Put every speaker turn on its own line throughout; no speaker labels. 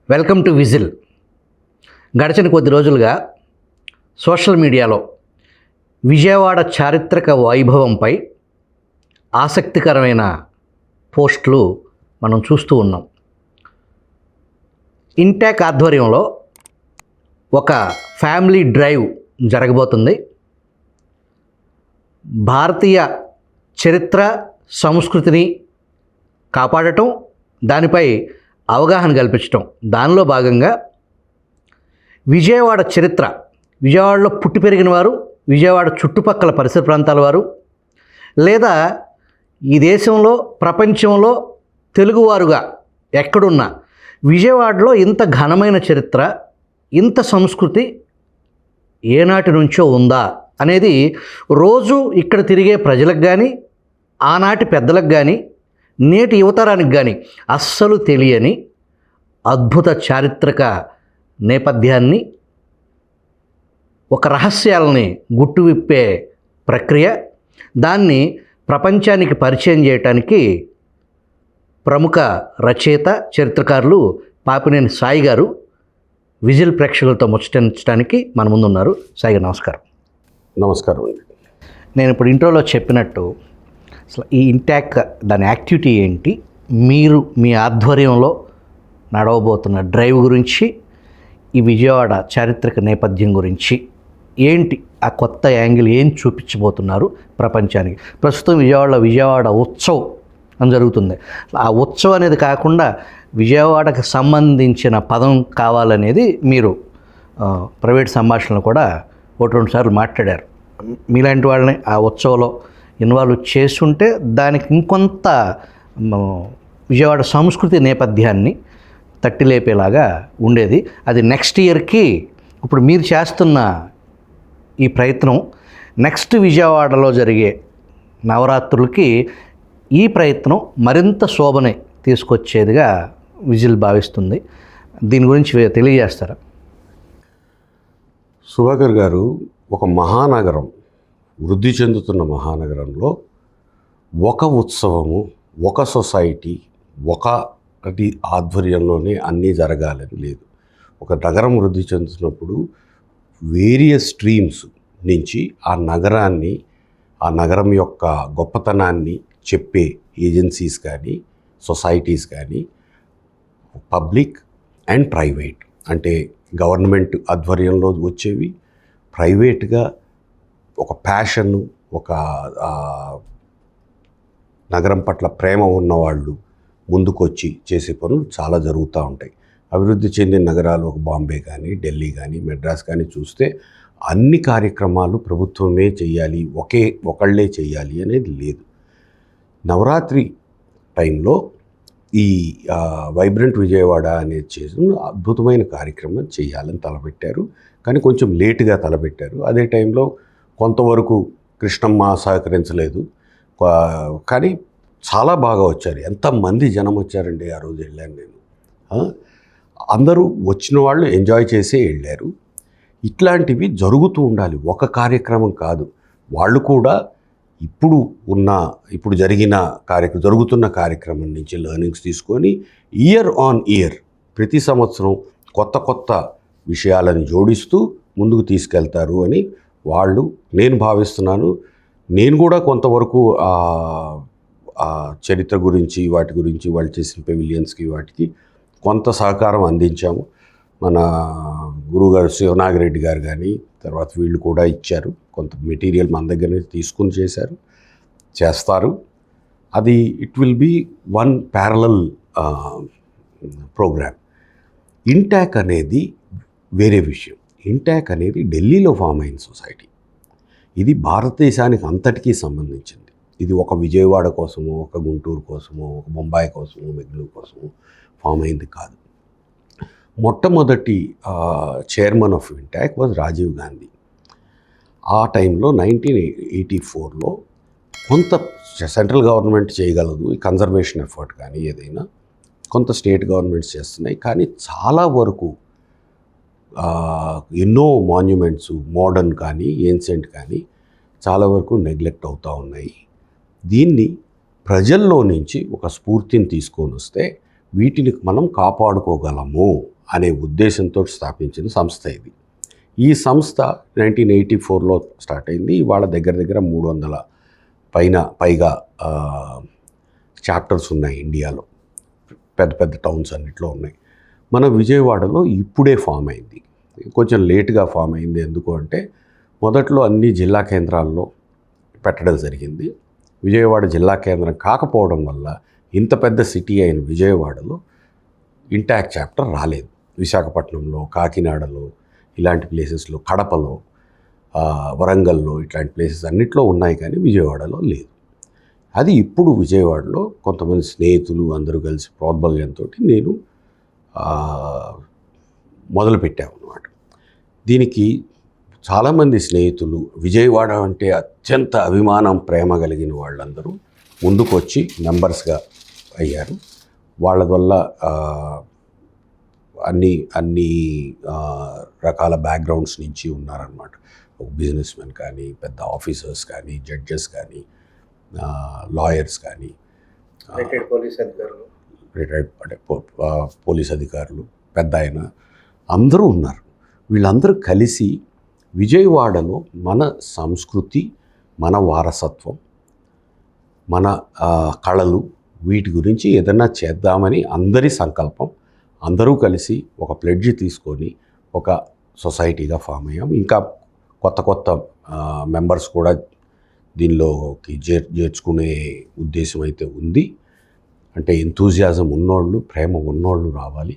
Welcome to whistle. గడిచిన కొద్ది రోజులుగా సోషల్ మీడియాలో విజయవాడ చారిత్రక వైభవంపై ఆసక్తికరమైన పోస్టులు మనం చూస్తూ ఉన్నాం. ఇంటాక్ ఆధ్వర్యంలో ఒక ఫ్యామిలీ డ్రైవ్ జరగబోతుంది. భారతీయ చరిత్ర సంస్కృతిని కాపాడటం, దానిపై అవగాహన కల్పించటం. దానిలో భాగంగా విజయవాడ చరిత్ర, విజయవాడలో పుట్టి పెరిగిన వారు, విజయవాడ చుట్టుపక్కల పరిసర ప్రాంతాల వారు, లేదా ఈ దేశంలో ప్రపంచంలో తెలుగువారుగా ఎక్కడున్నా విజయవాడలో ఇంత ఘనమైన చరిత్ర, ఇంత సంస్కృతి ఏనాటి నుంచో ఉందా అనేది రోజు ఇక్కడ తిరిగే ప్రజలకు కానీ, ఆనాటి పెద్దలకు కానీ, నేటి యువతరానికి కానీ అస్సలు తెలియని అద్భుత చారిత్రక నేపథ్యాన్ని, ఒక రహస్యాలని గుట్టు విప్పే ప్రక్రియ, దాన్ని ప్రపంచానికి పరిచయం చేయటానికి ప్రముఖ రచయిత, చరిత్రకారులు పాపినేని సాయి గారు విజిల్ ప్రేక్షకులతో ముచ్చటించడానికి మన ముందు ఉన్నారు. సాయి గారు నమస్కారం.
నమస్కారం అండి.
నేను ఇప్పుడు ఇంట్రోలో చెప్పినట్టు అసలు ఈ ఇంటాక్ దాని యాక్టివిటీ ఏంటి, మీరు మీ ఆధ్వర్యంలో నడవబోతున్న డ్రైవ్ గురించి, ఈ విజయవాడ చారిత్రక నేపథ్యం గురించి ఏంటి, ఆ కొత్త యాంగిల్ ఏం చూపించబోతున్నారు ప్రపంచానికి. ప్రస్తుతం విజయవాడ ఉత్సవ్ అని జరుగుతుంది. ఆ ఉత్సవం అనేది కాకుండా విజయవాడకు సంబంధించిన పదం కావాలనేది మీరు ప్రైవేట్ సంభాషణలు కూడా ఒకటి రెండు సార్లు మాట్లాడారు. మీలాంటి వాళ్ళని ఆ ఉత్సవంలో ఇన్వాల్వ్ చేస్తుంటే దానికి ఇంకొంత విజయవాడ సంస్కృతి నేపథ్యాన్ని తట్టిలేపేలాగా ఉండేది. అది నెక్స్ట్ ఇయర్కి ఇప్పుడు మీరు చేస్తున్న ఈ ప్రయత్నం నెక్స్ట్ విజయవాడలో జరిగే నవరాత్రులకి ఈ ప్రయత్నం మరింత శోభని తీసుకొచ్చేదిగా విజిల్ భావిస్తుంది. దీని గురించి తెలియజేస్తారా?
సుధాకర్ గారు, ఒక మహానగరం, వృద్ధి చెందుతున్న మహానగరంలో ఒక ఉత్సవము, ఒక సొసైటీ, ఒకటి ఆధ్వర్యంలోనే అన్నీ జరగాలని లేదు. ఒక నగరం వృద్ధి చెందుతున్నప్పుడు వేరియస్ స్ట్రీమ్స్ నుంచి ఆ నగరాన్ని, ఆ నగరం యొక్క గొప్పతనాన్ని చెప్పే ఏజెన్సీస్ కానీ, సొసైటీస్ కానీ, పబ్లిక్ అండ్ ప్రైవేట్, అంటే గవర్నమెంట్ ఆధ్వర్యంలో వచ్చేవి, ప్రైవేట్గా ఒక ప్యాషన్, ఒక నగరం పట్ల ప్రేమ ఉన్నవాళ్ళు ముందుకొచ్చి చేసే పనులు చాలా జరుగుతూ ఉంటాయి. అభివృద్ధి చెందిన నగరాలు ఒక బాంబే కానీ, ఢిల్లీ కానీ, మెడ్రాస్ కానీ చూస్తే అన్ని కార్యక్రమాలు ప్రభుత్వమే చేయాలి, ఒకళ్ళే చేయాలి అనేది లేదు. నవరాత్రి టైంలో ఈ వైబ్రెంట్ విజయవాడ అనేది చేసిన అద్భుతమైన కార్యక్రమం చేయాలని తలపెట్టారు. కానీ కొంచెం లేటుగా తలపెట్టారు. అదే టైంలో కొంతవరకు కృష్ణమ్మ సహకరించలేదు. కానీ చాలా బాగా వచ్చారు. ఎంతమంది జనం వచ్చారండి ఆ రోజు. వెళ్ళాను నేను. అందరూ వచ్చిన వాళ్ళు ఎంజాయ్ చేసే వెళ్ళారు. ఇట్లాంటివి జరుగుతూ ఉండాలి, ఒక కార్యక్రమం కాదు. వాళ్ళు కూడా ఇప్పుడు జరుగుతున్న కార్యక్రమం నుంచి లెర్నింగ్స్ తీసుకొని ఇయర్ ఆన్ ఇయర్ ప్రతి సంవత్సరం కొత్త విషయాలను జోడిస్తూ ముందుకు తీసుకెళ్తారు అని నేను భావిస్తున్నాను. నేను కూడా కొంతవరకు చరిత్ర గురించి, వాటి గురించి, వాళ్ళు చేసిన పెవిలియన్స్కి వాటికి కొంత సహకారం అందించాము. మన గురువుగారు శివనాగిరెడ్డి గారు కానీ, తర్వాత వీళ్ళు కూడా ఇచ్చారు. కొంత మెటీరియల్ మన దగ్గర తీసుకుని చేస్తారు. అది it will be one parallel program. INTACH అనేది వేరే విషయం. ఇంటాక్ అనేది ఢిల్లీలో ఫామ్ అయిన సొసైటీ. ఇది భారతదేశానికి అంతటికీ సంబంధించింది. ఇది ఒక విజయవాడ కోసమో, ఒక గుంటూరు కోసమో, ఒక బొంబాయి కోసమో, బెంగళూరు కోసమో ఫామ్ అయింది కాదు. మొట్టమొదటి chairman of INTACH was Rajiv Gandhi. ఆ టైంలో 1984లో కొంత సెంట్రల్ గవర్నమెంట్ చేయగలదు, ఈ కన్జర్వేషన్ ఎఫర్ట్ కానీ ఏదైనా కొంత స్టేట్ గవర్నమెంట్స్ చేస్తున్నాయి. కానీ చాలా వరకు ఎన్నో మాన్యుమెంట్స్, మోడర్న్ కానీ ఏన్షియంట్ కానీ చాలా వరకు నెగ్లెక్ట్ అవుతూ ఉన్నాయి. దీన్ని ప్రజల్లో నుంచి ఒక స్ఫూర్తిని తీసుకొని వస్తే వీటిని మనం కాపాడుకోగలము అనే ఉద్దేశంతో స్థాపించిన సంస్థ ఇది. ఈ సంస్థ 1984లో స్టార్ట్ అయింది. ఇవాళ దగ్గర దగ్గర 300 పైగా చాప్టర్స్ ఉన్నాయి ఇండియాలో. పెద్ద పెద్ద టౌన్స్ అన్నిట్లో ఉన్నాయి. మన విజయవాడలో ఇప్పుడే ఫామ్ అయింది. కొంచెం లేట్గా ఫామ్ అయింది. ఎందుకు అంటే మొదట్లో అన్ని జిల్లా కేంద్రాల్లో పెట్టడం జరిగింది. విజయవాడ జిల్లా కేంద్రం కాకపోవడం వల్ల ఇంత పెద్ద సిటీ అయిన విజయవాడలో ఇంటాక్ట్ చాప్టర్ రాలేదు. విశాఖపట్నంలో, కాకినాడలో, ఇలాంటి ప్లేసెస్లో, కడపలో, వరంగల్లో ఇట్లాంటి ప్లేసెస్ అన్నిట్లో ఉన్నాయి, కానీ విజయవాడలో లేదు. అది ఇప్పుడు విజయవాడలో కొంతమంది స్నేహితులు అందరూ కలిసి ప్రోద్బల్యంతో నేను మొదలుపెట్టాము అన్నమాట. దీనికి చాలామంది స్నేహితులు, విజయవాడ అంటే అత్యంత అభిమానం, ప్రేమ కలిగిన వాళ్ళందరూ ముందుకు వచ్చి మెంబర్స్గా అయ్యారు. వాళ్ళ వల్ల అన్ని రకాల బ్యాక్గ్రౌండ్స్ నుంచి ఉన్నారన్నమాట. ఒక బిజినెస్ మెన్ కానీ, పెద్ద ఆఫీసర్స్ కానీ, జడ్జెస్ కానీ, లాయర్స్ కానీ, రిటైర్డ్ పోలీస్ అధికారులు, పెద్ద ఆయన అందరూ ఉన్నారు. వీళ్ళందరూ కలిసి విజయవాడలో మన సంస్కృతి, మన వారసత్వం, మన కళలు, వీటి గురించి ఏదన్నా చేద్దామని అందరి సంకల్పం. అందరూ కలిసి ఒక ప్లెడ్జ్ తీసుకొని ఒక సొసైటీగా ఫామ్ అయ్యాం. ఇంకా కొత్త మెంబర్స్ కూడా దీనిలోకి చేర్చుకునే ఉద్దేశం అయితే ఉంది. అంటే ఎంతూజియాజం ఉన్నోళ్ళు, ప్రేమ ఉన్నోళ్ళు రావాలి.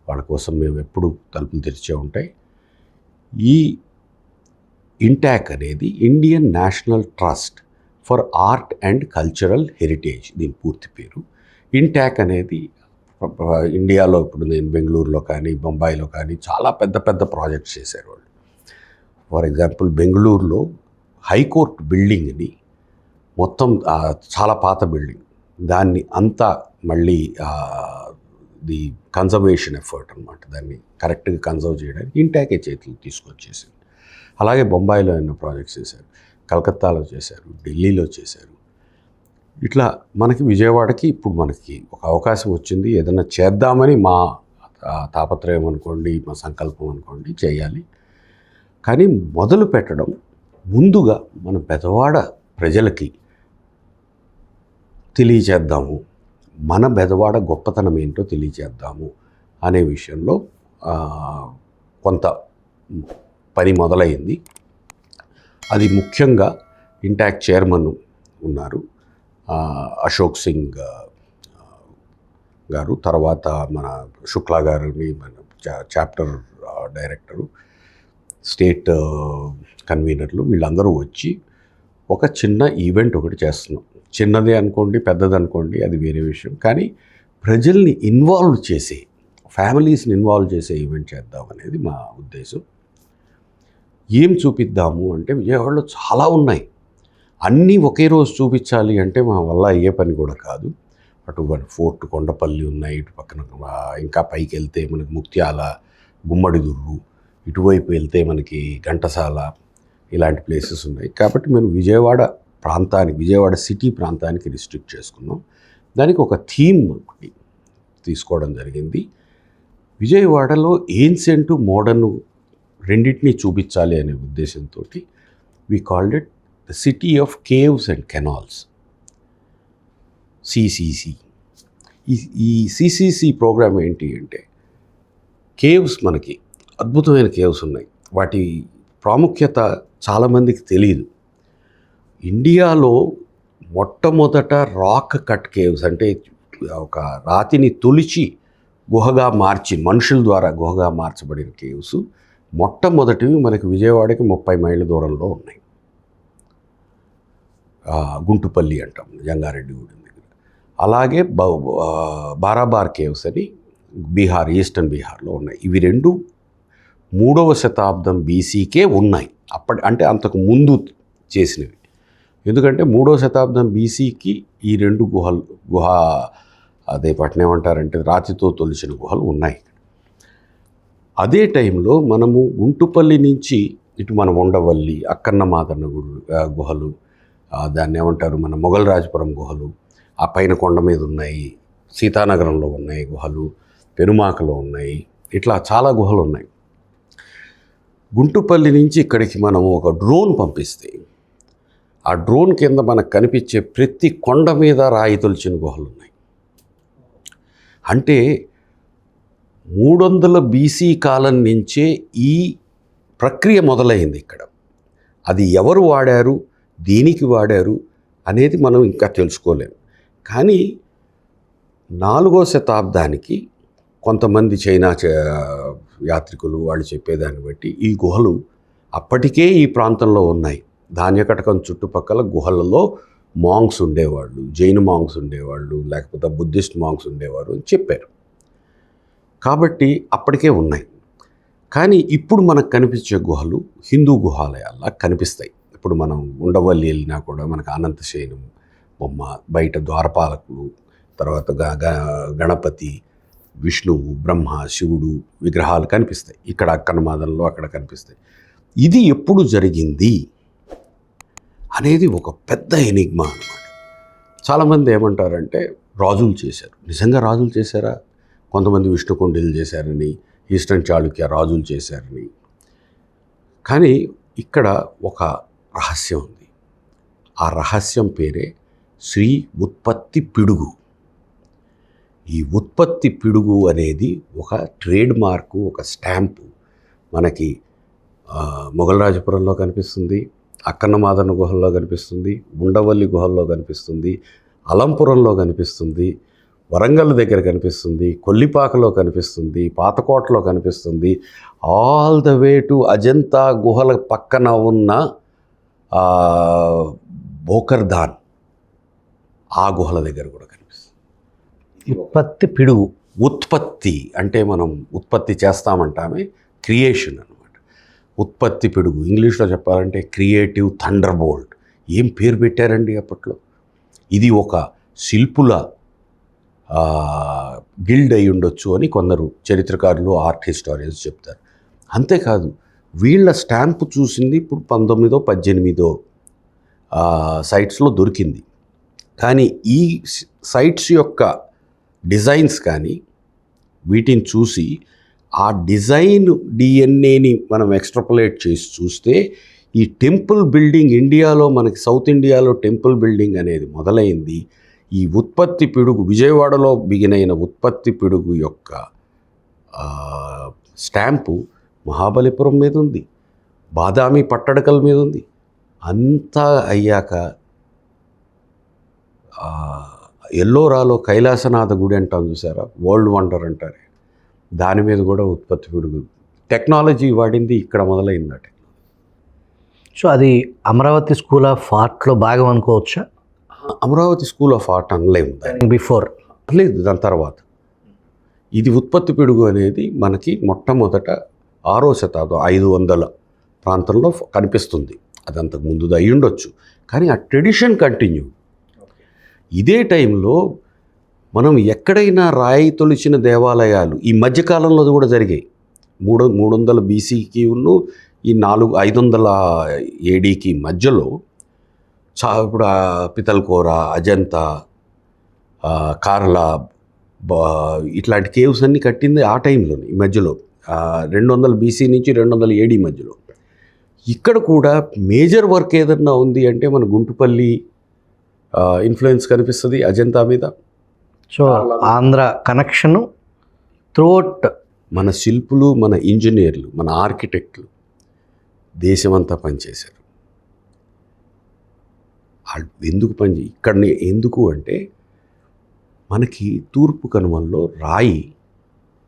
వాళ్ళ కోసం మేము ఎప్పుడు తలుపులు తెరిచే ఉంటాయి. ఈ ఇంటాక్ అనేది Indian national trust for art and cultural heritage, దీని పూర్తి పేరు. ఇంటాక్ అనేది ఇండియాలో ఇప్పుడు నేను బెంగళూరులో కానీ, బొంబాయిలో కానీ చాలా పెద్ద పెద్ద ప్రాజెక్ట్స్ చేశారు వాళ్ళు. ఫర్ ఎగ్జాంపుల్ బెంగళూరులో హైకోర్టు బిల్డింగ్ని మొత్తం చాలా పాత బిల్డింగ్, దాన్ని అంతా మళ్ళీ ది కన్జర్వేషన్ ఎఫర్ట్ అనమాట, దాన్ని కరెక్ట్గా కన్జర్వ్ చేయడానికి ఇంటాకే చేతులు తీసుకొచ్చేసింది. అలాగే బొంబాయిలో ఎన్నో ప్రాజెక్ట్స్ చేశారు, కలకత్తాలో చేశారు, ఢిల్లీలో చేశారు. ఇట్లా మనకి విజయవాడకి ఇప్పుడు మనకి ఒక అవకాశం వచ్చింది. ఏదైనా చేద్దామని మా తాపత్రయం అనుకోండి, మా సంకల్పం అనుకోండి, చేయాలి. కానీ మొదలు పెట్టడం ముందుగా మన బెజవాడ ప్రజలకి తెలియచేద్దాము, మన బెజవాడ గొప్పతనం ఏంటో తెలియచేద్దాము అనే విషయంలో కొంత పని మొదలైంది. అది ముఖ్యంగా ఇంటాక్ట్ చైర్మన్ ఉన్నారు అశోక్ సింగ్ గారు, తర్వాత మన శుక్లా గారిని మన చాప్టర్ డైరెక్టరు, స్టేట్ కన్వీనర్లు, వీళ్ళందరూ వచ్చి ఒక చిన్న ఈవెంట్ ఒకటి చేస్తున్నాం. చిన్నదే అనుకోండి, పెద్దది అనుకోండి, అది వేరే విషయం. కానీ ప్రజల్ని ఇన్వాల్వ్ చేసే, ఫ్యామిలీస్ని ఇన్వాల్వ్ చేసే ఈవెంట్ చేద్దాం అనేది మా ఉద్దేశం. ఏం చూపిద్దాము అంటే విజయవాడలో చాలా ఉన్నాయి, అన్నీ ఒకే రోజు చూపించాలి అంటే మా వల్ల అయ్యే పని కూడా కాదు. అటు ఫోర్ట్ కొండపల్లి ఉన్నాయి, ఇటు పక్కన ఇంకా పైకి వెళ్తే మనకి ముత్యాల, గుమ్మడిదుర్రు, ఇటువైపు వెళ్తే మనకి ఘంటసాల, ఇలాంటి ప్లేసెస్ ఉన్నాయి. కాబట్టి మేము విజయవాడ సిటీ ప్రాంతానికి రిస్ట్రిక్ట్ చేసుకున్నాం. దానికి ఒక థీమ్ తీసుకోవడం జరిగింది. విజయవాడలో ఏన్షియంట్, మోడర్న్ రెండింటినీ చూపించాలి అనే ఉద్దేశంతో we called it the city of caves and canals, CCC. ఈ సిసిసి ప్రోగ్రామ్ ఏంటి అంటే, కేవ్స్, మనకి అద్భుతమైన కేవ్స్ ఉన్నాయి. వాటి ప్రాముఖ్యత చాలామందికి తెలియదు. ఇండియాలో మొట్టమొదట రాక్ కట్ కేవ్స్, అంటే ఒక రాతిని తొలిచి గుహగా మార్చి, మనుషుల ద్వారా గుహగా మార్చబడిన కేవ్స్ మొట్టమొదటివి మనకి విజయవాడకి 30 మైళ్ళ దూరంలో ఉన్నాయి. గుంటుపల్లి అంటాం, జంగారెడ్డి గూడెం దగ్గర. అలాగే బారాబార్ కేవ్స్ అని బీహార్, ఈస్టర్న్ బీహార్లో ఉన్నాయి. ఇవి రెండు 3వ శతాబ్దం బీసీకే ఉన్నాయి. అంటే అంతకు ముందు చేసినవి. ఎందుకంటే 3వ శతాబ్దం బీసీకి ఈ రెండు గుహ అదే పట్నం ఏమంటారంటే రాతితో తొలిచిన గుహలు ఉన్నాయి. అదే టైంలో మనము గుంటుపల్లి నుంచి ఇటు మన ఉండవల్లి, అక్కన్న మాదన్న గుహలు, దాన్ని ఏమంటారు, మన మొఘల్ రాజపురం గుహలు, ఆ పైన కొండ మీద ఉన్నాయి, సీతానగరంలో ఉన్నాయి గుహలు, పెనుమాకలో ఉన్నాయి, ఇట్లా చాలా గుహలు ఉన్నాయి. గుంటుపల్లి నుంచి ఇక్కడికి మనం ఒక డ్రోన్ పంపిస్తే ఆ డ్రోన్ కింద మనకు కనిపించే ప్రతి కొండ మీద రాయి తొలిచిన గుహలు ఉన్నాయి. అంటే 300 BC కాలం నుంచే ఈ ప్రక్రియ మొదలైంది ఇక్కడ. అది ఎవరు వాడారు, దేనికి వాడారు అనేది మనం ఇంకా తెలుసుకోలేము. కానీ 4వ శతాబ్దానికి కొంతమంది చైనా యాత్రికులు వాళ్ళు చెప్పేదాన్ని బట్టి ఈ గుహలు అప్పటికే ఈ ప్రాంతంలో ఉన్నాయి. ధాన్యకటకం చుట్టుపక్కల గుహలలో మాంగ్స్ ఉండేవాళ్ళు, జైన్ మాంగ్స్ ఉండేవాళ్ళు, లేకపోతే బుద్ధిస్ట్ మాంగ్స్ ఉండేవారు అని చెప్పారు. కాబట్టి అప్పటికే ఉన్నాయి. కానీ ఇప్పుడు మనకు కనిపించే గుహలు హిందూ గుహాలయాల్లా కనిపిస్తాయి. ఇప్పుడు మనం ఉండవల్లి వెళ్ళినా కూడా మనకు అనంతశయనం బొమ్మ, బయట ద్వారపాలకులు, తర్వాత గణపతి, విష్ణువు, బ్రహ్మ, శివుడు విగ్రహాలు కనిపిస్తాయి. ఇక్కడ అక్కన్నమాదనలో అక్కడ కనిపిస్తాయి. ఇది ఎప్పుడు జరిగింది అనేది ఒక పెద్ద ఎనిగ్మా అన్నమాట. చాలామంది ఏమంటారంటే రాజులు చేశారు. నిజంగా రాజులు చేశారా? కొంతమంది విష్ణుకుండిలు చేశారని, ఈస్టర్న్ చాళుక్య రాజులు చేశారని. కానీ ఇక్కడ ఒక రహస్యం ఉంది. ఆ రహస్యం పేరే శ్రీ ఉత్పత్తి పిడుగు. ఈ ఉత్పత్తి పిడుగు అనేది ఒక ట్రేడ్ మార్కు, ఒక స్టాంపు. మనకి మొఘల్ రాజపురంలో కనిపిస్తుంది, అక్కన్నమాదన్న గుహల్లో కనిపిస్తుంది, ఉండవల్లి గుహల్లో కనిపిస్తుంది, అలంపురంలో కనిపిస్తుంది, వరంగల్ దగ్గర కనిపిస్తుంది, కొల్లిపాకలో కనిపిస్తుంది, పాతకోటలో కనిపిస్తుంది, all the way to Ajanta గుహల పక్కన ఉన్న బోకర్దాన్ ఆ గుహల దగ్గర కూడా కనిపిస్తుంది.
ఉత్పత్తి పిడుగు.
ఉత్పత్తి అంటే మనం ఉత్పత్తి చేస్తామంటామే, క్రియేషన్ అనమాట. ఉత్పత్తి పిడుగు ఇంగ్లీష్లో చెప్పాలంటే క్రియేటివ్ థండర్ బోల్ట్. ఏం పేరు పెట్టారండి అప్పట్లో. ఇది ఒక శిల్పుల గిల్డ్ అయి ఉండొచ్చు అని కొందరు చరిత్రకారులు, ఆర్ట్ హిస్టారియన్స్ చెప్తారు. అంతేకాదు, వీళ్ళ స్టాంపు చూసింది ఇప్పుడు 19వ 18వ సైట్స్లో దొరికింది. కానీ ఈ సైట్స్ యొక్క డిజైన్స్ కానీ వీటిని చూసి ఆ డిజైన్ డిఎన్ఏని మనం ఎక్స్ట్రాపులేట్ చేసి చూస్తే ఈ టెంపుల్ బిల్డింగ్ ఇండియాలో, మనకి సౌత్ ఇండియాలో టెంపుల్ బిల్డింగ్ అనేది మొదలైంది ఈ ఉత్పత్తి పిడుగు, విజయవాడలో బిగినైన ఉత్పత్తి పిడుగు యొక్క స్టాంపు మహాబలిపురం మీద ఉంది, బాదామి పట్టడకల మీద ఉంది. అంతా అయ్యాక ఎల్లోరాలో కైలాసనాథ గుడి అంటాం చూసారా, వరల్డ్ వండర్ అంటారు, దాని మీద కూడా ఉత్పత్తి పిడుగు. టెక్నాలజీ వాడింది ఇక్కడ మొదలైందట.
సో అది అమరావతి స్కూల్ ఆఫ్ ఆర్ట్లో భాగం అనుకోవచ్చా?
అమరావతి స్కూల్ ఆఫ్ ఆర్ట్ అనలేము,
బిఫోర్
లేదు, దాని తర్వాత. ఇది ఉత్పత్తి పిడుగు అనేది మనకి మొట్టమొదట 6వ శతాబ్దం 500 ప్రాంతంలో కనిపిస్తుంది. అది అంతకు ముందుది అయి ఉండొచ్చు, కానీ ఆ ట్రెడిషన్ కంటిన్యూ. ఇదే టైంలో మనం ఎక్కడైనా రాయి తొలిచిన దేవాలయాలు ఈ మధ్యకాలంలో కూడా జరిగాయి. 300 BCకి ఉన్ను ఈ 500 ADకి మధ్యలో ఇప్పుడు పితల్కోర, అజంతా, కార్లా, ఇట్లాంటి కేవ్స్ అన్నీ కట్టింది ఆ టైంలోనే, ఈ మధ్యలో 200 BC నుంచి 200 AD మధ్యలో. ఇక్కడ కూడా మేజర్ వర్క్ ఏదన్నా ఉంది అంటే మన గుంటుపల్లి ఇన్ఫ్లుయెన్స్ కనిపిస్తుంది అజంతా మీద.
So Andhra connection throughout.
మన శిల్పులు, మన ఇంజనీర్లు, మన ఆర్కిటెక్ట్లు దేశమంతా పనిచేశారు. వాళ్ళు ఎందుకు ఇక్కడనే ఎందుకు అంటే మనకి తూర్పు కనుమల్లో రాయి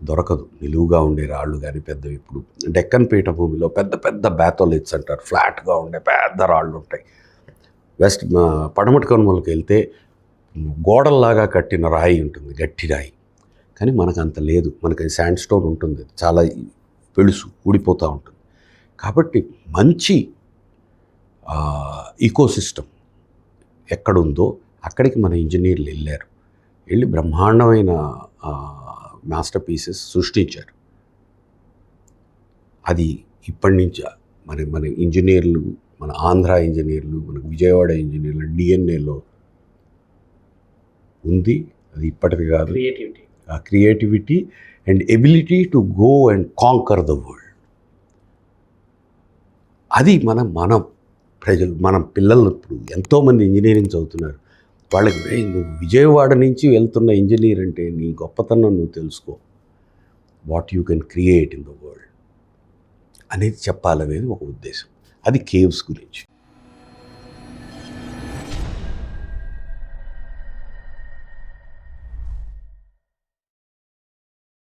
దొరకదు, నిలువుగా ఉండే రాళ్ళు కానీ పెద్దవి. ఇప్పుడు డెక్కన్ పీఠభూమిలో పెద్ద పెద్ద బ్యాథోలిట్స్ అంటారు, ఫ్లాట్గా ఉండే పెద్ద రాళ్ళు ఉంటాయి. పడమటి కనుమలకు వెళ్తే గోడల్లాగా కట్టిన రాయి ఉంటుంది, గట్టి రాయి. కానీ మనకు అంత లేదు, మనకి శాండ్ స్టోన్ ఉంటుంది, చాలా పెళుసు ఊడిపోతూ ఉంటుంది. కాబట్టి మంచి ఈకోసిస్టమ్ ఎక్కడుందో అక్కడికి మన ఇంజనీర్లు వెళ్ళి బ్రహ్మాండమైన మాస్టర్ పీసెస్ సృష్టించారు. అది ఇప్పటి నుంచి మన ఇంజనీర్లు, మన ఆంధ్ర ఇంజనీర్లు, మనకు విజయవాడ ఇంజనీర్లు డిఎన్ఏలో ఉంది. అది ఇప్పటిది కాదు. ఆ creativity and ability to go and conquer the world. అది మనం ప్రజలు, మన పిల్లలు ఇప్పుడు ఎంతోమంది ఇంజనీరింగ్ చదువుతున్నారు. వాళ్ళకి నువ్వు విజయవాడ నుంచి వెళ్తున్న ఇంజనీర్ అంటే నీ గొప్పతనం నువ్వు తెలుసుకో, what you can create in the world అనేది చెప్పాలనేది ఒక ఉద్దేశం. అది కేవ్స్ గురించి.